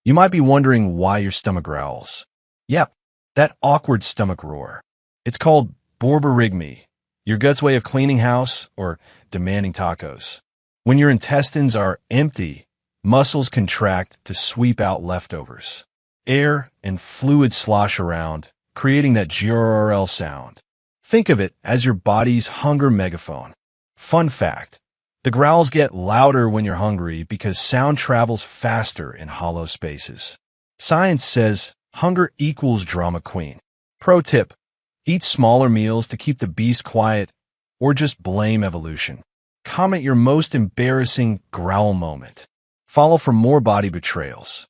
You might be wondering why your stomach growls. Yep, that awkward stomach roar. It's called borborygmi, your gut's way of cleaning house or demanding tacos. When your intestines are empty, muscles contract to sweep out leftovers. Air and fluid slosh around, creating that grrrl sound. Think of it as your body's hunger megaphone. Fun fact, the growls get louder when you're hungry because sound travels faster in hollow spaces. Science says hunger equals drama queen. Pro tip, eat smaller meals to keep the beast quiet, or just blame evolution. Comment your most embarrassing growl moment. Follow for more body betrayals.